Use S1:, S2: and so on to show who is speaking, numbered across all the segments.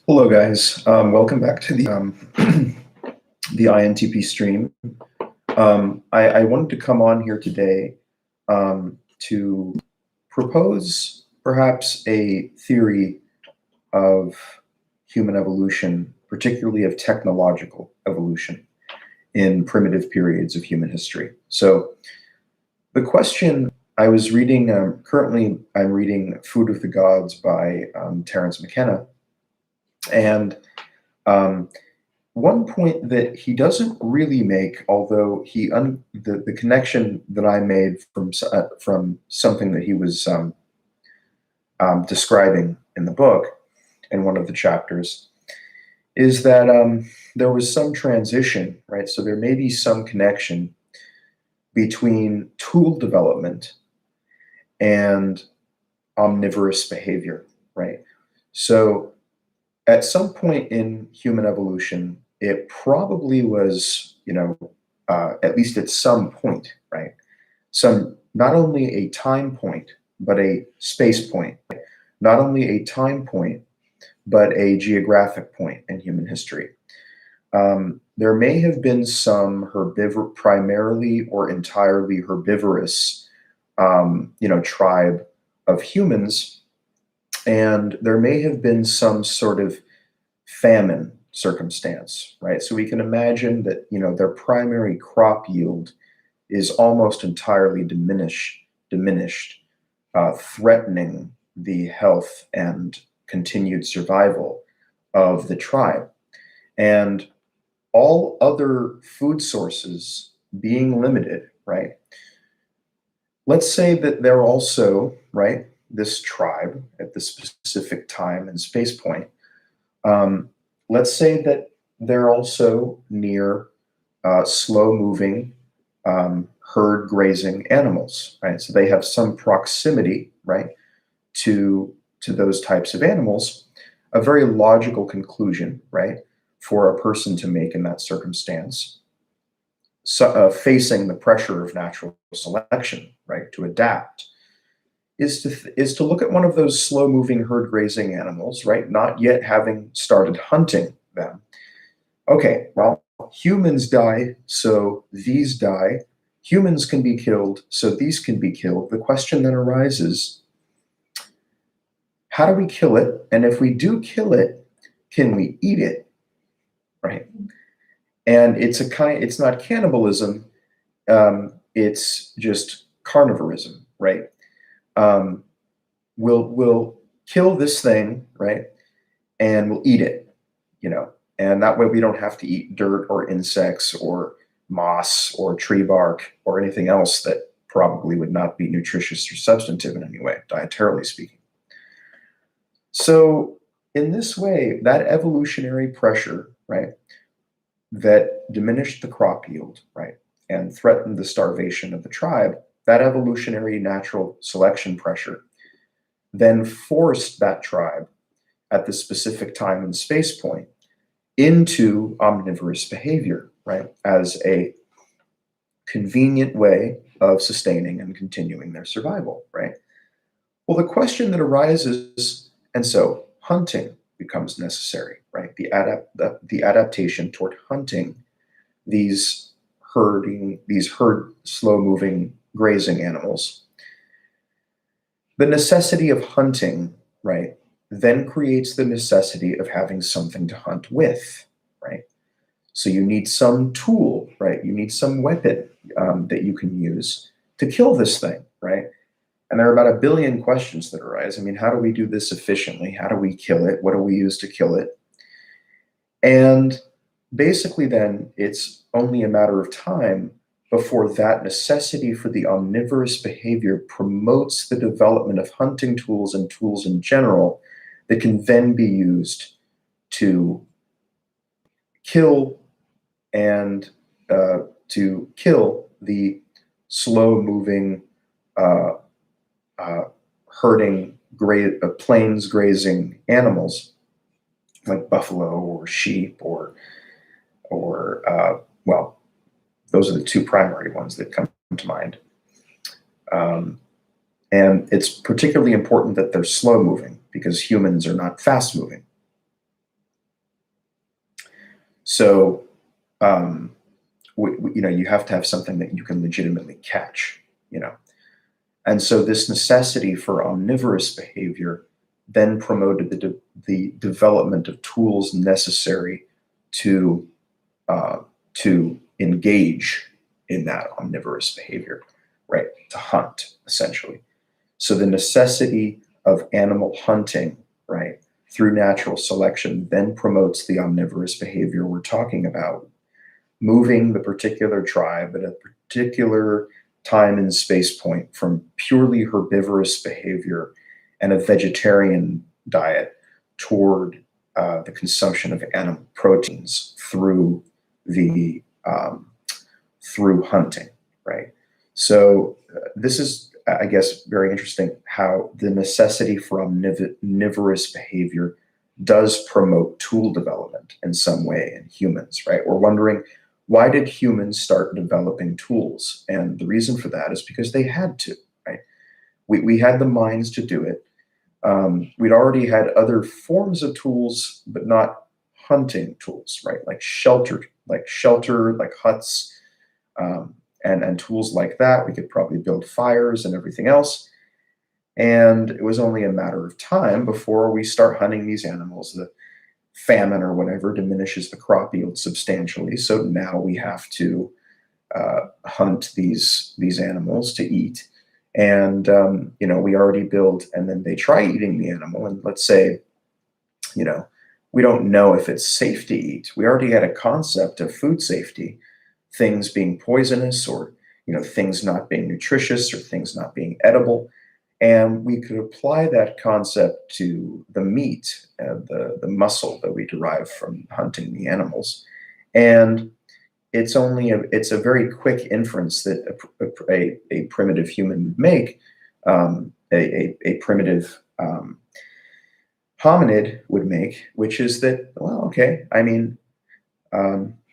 S1: Hello, guys. Welcome back to the the INTP stream. I wanted to come on here today to propose perhaps a theory of human evolution, particularly of technological evolution in primitive periods of human history. So the question I was reading, currently I'm reading Food of the Gods by Terence McKenna. And um, one point that he doesn't really make, although the connection that I made from something that he was describing in the book in one of the chapters, is that there was some transition, right? So there may be some connection between tool development and omnivorous behavior, right? So at some point in human evolution, it probably was, at least at some point, right? Some, not only a time point, but a space point, not only a time point, but a geographic point in human history. There may have been some primarily or entirely herbivorous, tribe of humans, and there may have been some sort of famine circumstance, right? So we can imagine that, their primary crop yield is almost entirely diminished, threatening the health and continued survival of the tribe. And all other food sources being limited, right? Let's say that they're also, right, this tribe at this specific time and space point. Let's say that they're also near slow moving herd grazing animals, right? So they have some proximity, right, to those types of animals. A very logical conclusion, right, for a person to make in that circumstance, facing the pressure of natural selection, right, to adapt, is to look at one of those slow moving herd grazing animals, right, not yet having started hunting them. Okay, well, humans die, so these die. Humans can be killed, so these can be killed. The question then arises, how do we kill it? And if we do kill it, can we eat it? Right? And it's not cannibalism, it's just carnivorism, right? Um, we'll kill this thing, right? And we'll eat it, and that way we don't have to eat dirt or insects or moss or tree bark or anything else that probably would not be nutritious or substantive in any way, dietarily speaking. So in this way, that evolutionary pressure, right, that diminished the crop yield, right, and threatened the starvation of the tribe, that evolutionary natural selection pressure then forced that tribe at the specific time and space point into omnivorous behavior, right, as a convenient way of sustaining and continuing their survival, right? Well, the question that arises, and so hunting becomes necessary, right? The adaptation toward hunting these herd slow moving grazing animals. The necessity of hunting, right, then creates the necessity of having something to hunt with, right? So you need some tool, right? You need some weapon that you can use to kill this thing, right? And there are about a billion questions that arise. I mean, how do we do this efficiently? How do we kill it? What do we use to kill it? And basically, then it's only a matter of time before that necessity for the omnivorous behavior promotes the development of hunting tools and tools in general that can then be used to kill and to kill the slow moving uh, uh, plains grazing animals like buffalo or sheep or well, those are the two primary ones that come to mind. Um, and it's particularly important that they're slow moving because humans are not fast moving. So, um, you have to have something that you can legitimately catch, you know. And so this necessity for omnivorous behavior then promoted the development of tools necessary to uh, to engage in that omnivorous behavior, right? To hunt, essentially. So the necessity of animal hunting, right, through natural selection then promotes the omnivorous behavior we're talking about, moving the particular tribe at a particular time and space point from purely herbivorous behavior and a vegetarian diet toward the consumption of animal proteins the through hunting, right? So this is, I guess, very interesting how the necessity for omnivorous behavior does promote tool development in some way in humans, right? We're wondering, why did humans start developing tools? And the reason for that is because they had to, right? We had the minds to do it. We'd already had other forms of tools, but not hunting tools, right? Like shelter, like huts, um, and tools like that. We could probably build fires and everything else. And it was only a matter of time before we start hunting these animals. The famine or whatever diminishes the crop yield substantially. So now we have to hunt these animals to eat. And we already build, and then they try eating the animal. And let's say, you know, we don't know if it's safe to eat. We already had a concept of food safety, things being poisonous, or things not being nutritious, or things not being edible. And we could apply that concept to the meat, the muscle that we derive from hunting the animals. And it's a very quick inference that a primitive human would make, a primitive hominid would make, which is that, well, okay, I mean,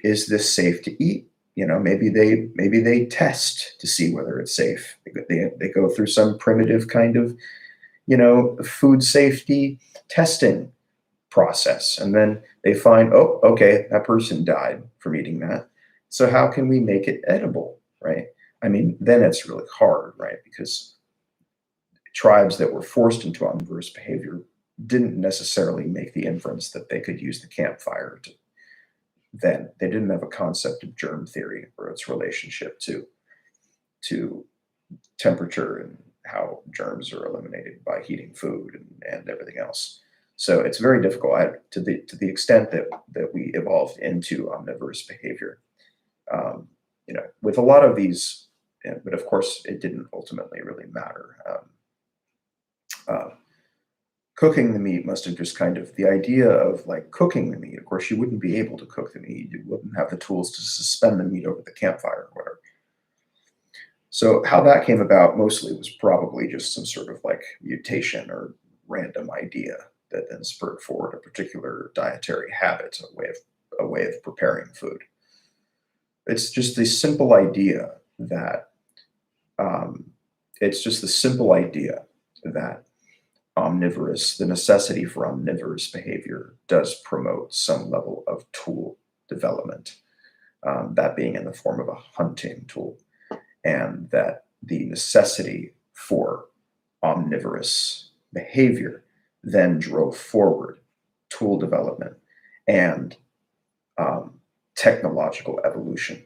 S1: is this safe to eat? Maybe they test to see whether it's safe. They go through some primitive kind of food safety testing process, and then they find, oh, okay, that person died from eating that. So how can we make it edible, right? I mean, then it's really hard, right? Because tribes that were forced into omnivorous behavior didn't necessarily make the inference that they could use the campfire to then. They didn't have a concept of germ theory or its relationship to temperature and how germs are eliminated by heating food and everything else. So it's very difficult to the extent that we evolved into omnivorous behavior. With a lot of these, but of course, it didn't ultimately really matter. Uh, Cooking the meat must have just kind of, the idea of like cooking the meat. Of course, you wouldn't be able to cook the meat. You wouldn't have the tools to suspend the meat over the campfire or whatever. So how that came about mostly was probably just some sort of like mutation or random idea that then spurred forward a particular dietary habit, a way of preparing food. It's just the simple idea that um, it's just the simple idea that the necessity for omnivorous behavior does promote some level of tool development, that being in the form of a hunting tool, and that the necessity for omnivorous behavior then drove forward tool development and um, technological evolution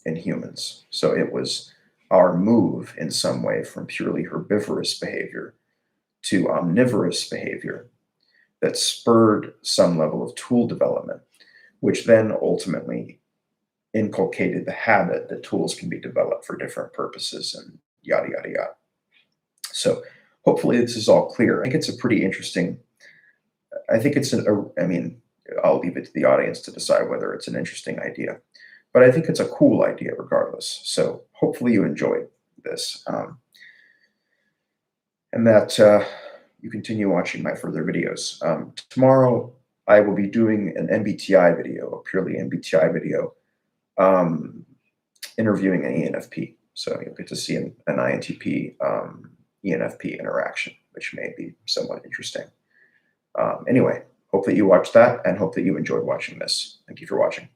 S1: in humans. So it was our move in some way from purely herbivorous behavior to omnivorous behavior that spurred some level of tool development, which then ultimately inculcated the habit that tools can be developed for different purposes and yada, yada, yada. So hopefully this is all clear. I think it's a pretty interesting, I think it's I mean, I'll leave it to the audience to decide whether it's an interesting idea, but I think it's a cool idea regardless. So hopefully you enjoyed this, and that you continue watching my further videos. Tomorrow, I will be doing an MBTI video, a purely MBTI video, um, interviewing an ENFP. So you'll get to see an INTP ENFP interaction, which may be somewhat interesting. Anyway, Hope that you watch that and hope that you enjoyed watching this. Thank you for watching.